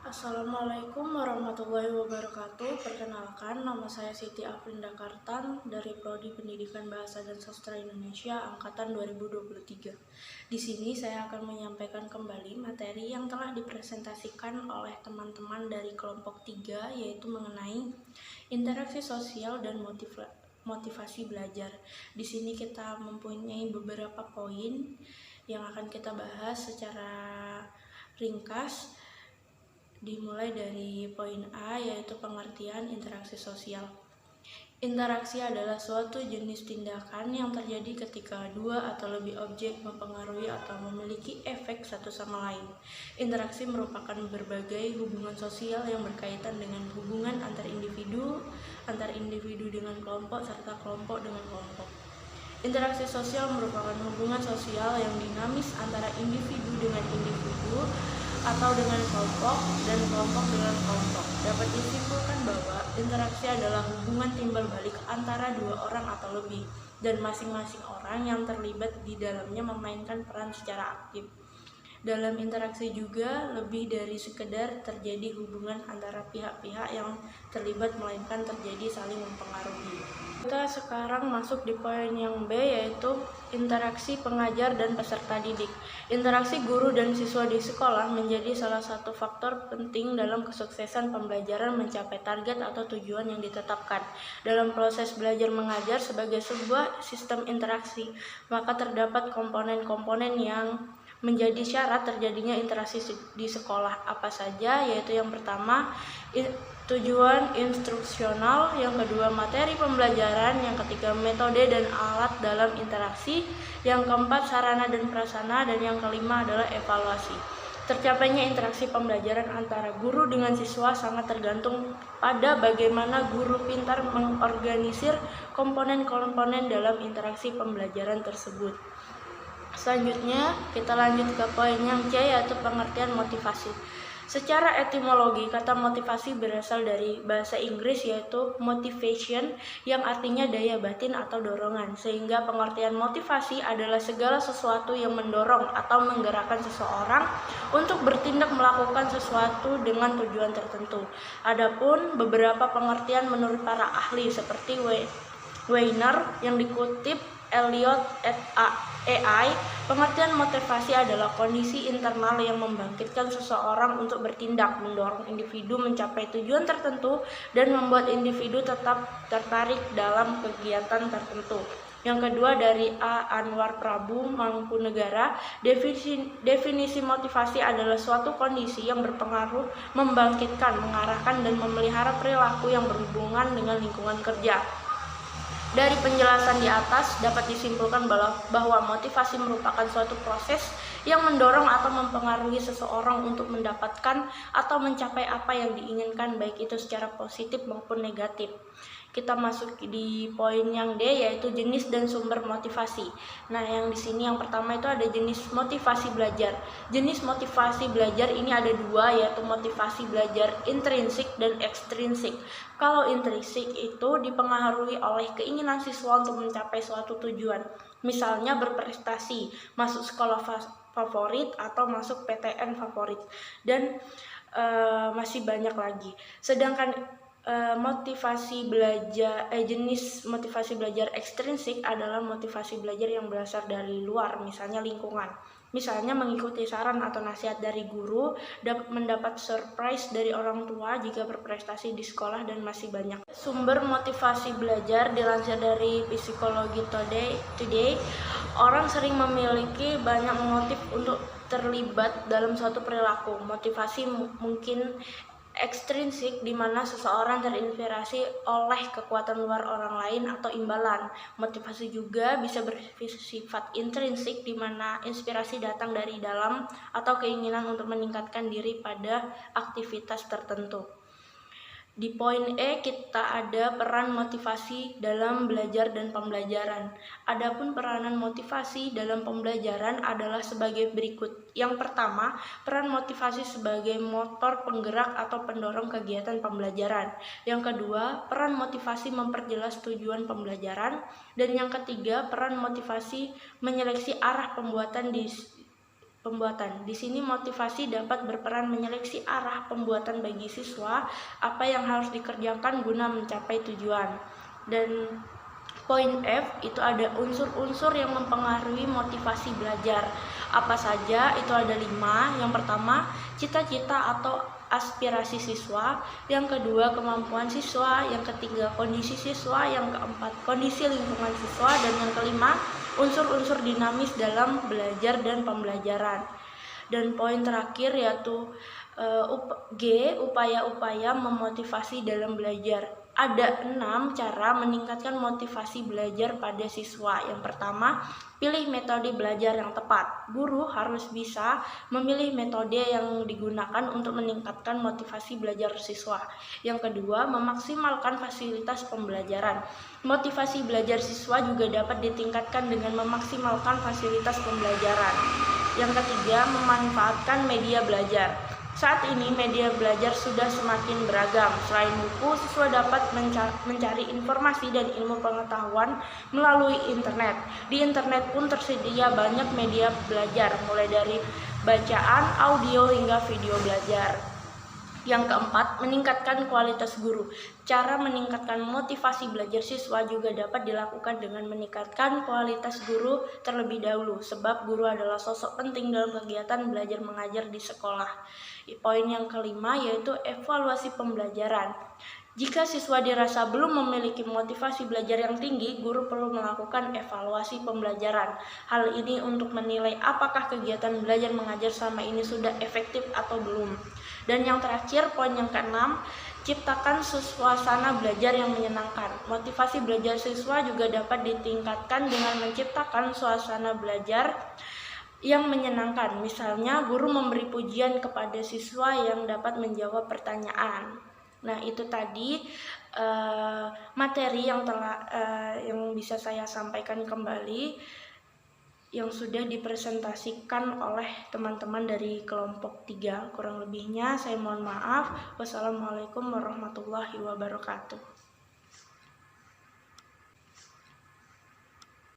Assalamualaikum warahmatullahi wabarakatuh. Perkenalkan, nama saya Siti Afrinda Kartan dari Prodi Pendidikan Bahasa dan Sastra Indonesia angkatan 2023. Di sini saya akan menyampaikan kembali materi yang telah dipresentasikan oleh teman-teman dari kelompok 3, yaitu mengenai interaksi sosial dan motivasi belajar. Di sini kita mempunyai beberapa poin yang akan kita bahas secara ringkas. Dimulai dari poin A, yaitu pengertian interaksi sosial. Interaksi adalah suatu jenis tindakan yang terjadi ketika dua atau lebih objek mempengaruhi atau memiliki efek satu sama lain. Interaksi merupakan berbagai hubungan sosial yang berkaitan dengan hubungan antar individu dengan kelompok, serta kelompok dengan kelompok. Interaksi sosial merupakan hubungan sosial yang dinamis antara individu dengan individu atau dengan kelompok dan kelompok dengan kelompok. Dapat disimpulkan bahwa interaksi adalah hubungan timbal balik antara dua orang atau lebih, dan masing-masing orang yang terlibat di dalamnya memainkan peran secara aktif. Dalam interaksi juga lebih dari sekedar terjadi hubungan antara pihak-pihak yang terlibat, melainkan terjadi saling mempengaruhi. Kita sekarang masuk di poin yang B, yaitu interaksi pengajar dan peserta didik. Interaksi guru dan siswa di sekolah menjadi salah satu faktor penting dalam kesuksesan pembelajaran mencapai target atau tujuan yang ditetapkan. Dalam proses belajar mengajar sebagai sebuah sistem interaksi, maka terdapat komponen-komponen yang menjadi syarat terjadinya interaksi di sekolah. Apa saja? Yaitu yang pertama, tujuan instruksional, yang kedua materi pembelajaran, yang ketiga metode dan alat dalam interaksi, yang keempat sarana dan prasarana, dan yang kelima adalah evaluasi. Tercapainya interaksi pembelajaran antara guru dengan siswa sangat tergantung pada bagaimana guru pintar mengorganisir komponen-komponen dalam interaksi pembelajaran tersebut. Selanjutnya, kita lanjut ke poin yang C, yaitu pengertian motivasi. Secara etimologi, kata motivasi berasal dari bahasa Inggris, yaitu motivation, yang artinya daya batin atau dorongan, sehingga pengertian motivasi adalah segala sesuatu yang mendorong atau menggerakkan seseorang untuk bertindak melakukan sesuatu dengan tujuan tertentu. Adapun beberapa pengertian menurut para ahli seperti Weiner yang dikutip Elliot et al. Pengertian motivasi adalah kondisi internal yang membangkitkan seseorang untuk bertindak, mendorong individu mencapai tujuan tertentu, dan membuat individu tetap tertarik dalam kegiatan tertentu. Yang kedua dari A. Anwar Prabu Mangkunegara, definisi motivasi adalah suatu kondisi yang berpengaruh, membangkitkan, mengarahkan, dan memelihara perilaku yang berhubungan dengan lingkungan kerja. Dari penjelasan di atas dapat disimpulkan bahwa motivasi merupakan suatu proses yang mendorong atau mempengaruhi seseorang untuk mendapatkan atau mencapai apa yang diinginkan, baik itu secara positif maupun negatif. Kita masuk di poin yang D, yaitu jenis dan sumber motivasi. Nah, yang di sini yang pertama itu ada jenis motivasi belajar. Jenis motivasi belajar ini ada dua, yaitu motivasi belajar intrinsik dan ekstrinsik. Kalau intrinsik itu dipengaruhi oleh keinginan siswa untuk mencapai suatu tujuan, misalnya berprestasi, masuk sekolah favorit, atau masuk PTN favorit, dan masih banyak lagi. Sedangkan jenis motivasi belajar ekstrinsik adalah motivasi belajar yang berasal dari luar, misalnya lingkungan. Misalnya mengikuti saran atau nasihat dari guru, mendapat surprise dari orang tua jika berprestasi di sekolah, dan masih banyak. Sumber motivasi belajar dilansir dari Psikologi Today, orang sering memiliki banyak motif untuk terlibat dalam suatu perilaku. Motivasi mungkin ekstrinsik, di mana seseorang terinspirasi oleh kekuatan luar orang lain atau imbalan. Motivasi juga bisa bersifat intrinsik, di mana inspirasi datang dari dalam atau keinginan untuk meningkatkan diri pada aktivitas tertentu. Di poin E kita ada peran motivasi dalam belajar dan pembelajaran. Adapun peranan motivasi dalam pembelajaran adalah sebagai berikut. Yang pertama, peran motivasi sebagai motor penggerak atau pendorong kegiatan pembelajaran. Yang kedua, peran motivasi memperjelas tujuan pembelajaran. Dan yang ketiga, peran motivasi menyeleksi arah pembuatan pembuatan. Di sini motivasi dapat berperan menyeleksi arah pembuatan bagi siswa, apa yang harus dikerjakan guna mencapai tujuan. Dan poin F itu ada unsur-unsur yang mempengaruhi motivasi belajar. Apa saja? Itu ada 5. Yang pertama, cita-cita atau aspirasi siswa. Yang kedua, kemampuan siswa. Yang ketiga, kondisi siswa. Yang keempat, kondisi lingkungan siswa. Dan yang kelima, unsur-unsur dinamis dalam belajar dan pembelajaran. Dan poin terakhir yaitu G, upaya-upaya memotivasi dalam belajar. Ada 6 cara meningkatkan motivasi belajar pada siswa. Yang pertama, pilih metode belajar yang tepat. Guru harus bisa memilih metode yang digunakan untuk meningkatkan motivasi belajar siswa. Yang kedua, memaksimalkan fasilitas pembelajaran. Motivasi belajar siswa juga dapat ditingkatkan dengan memaksimalkan fasilitas pembelajaran. Yang ketiga, memanfaatkan media belajar. Saat ini media belajar sudah semakin beragam. Selain buku, siswa dapat mencari informasi dan ilmu pengetahuan melalui internet. Di internet pun tersedia banyak media belajar, mulai dari bacaan, audio, hingga video belajar. Yang keempat, meningkatkan kualitas guru. Cara meningkatkan motivasi belajar siswa juga dapat dilakukan dengan meningkatkan kualitas guru terlebih dahulu, sebab guru adalah sosok penting dalam kegiatan belajar mengajar di sekolah. Poin yang kelima yaitu evaluasi pembelajaran. Jika siswa dirasa belum memiliki motivasi belajar yang tinggi, guru perlu melakukan evaluasi pembelajaran. Hal ini untuk menilai apakah kegiatan belajar mengajar selama ini sudah efektif atau belum. Dan yang terakhir, poin yang keenam, ciptakan suasana belajar yang menyenangkan. Motivasi belajar siswa juga dapat ditingkatkan dengan menciptakan suasana belajar yang menyenangkan. Misalnya, guru memberi pujian kepada siswa yang dapat menjawab pertanyaan. Nah, itu tadi materi yang bisa saya sampaikan kembali, yang sudah dipresentasikan oleh teman-teman dari kelompok 3. Kurang lebihnya saya mohon maaf. Wassalamualaikum warahmatullahi wabarakatuh.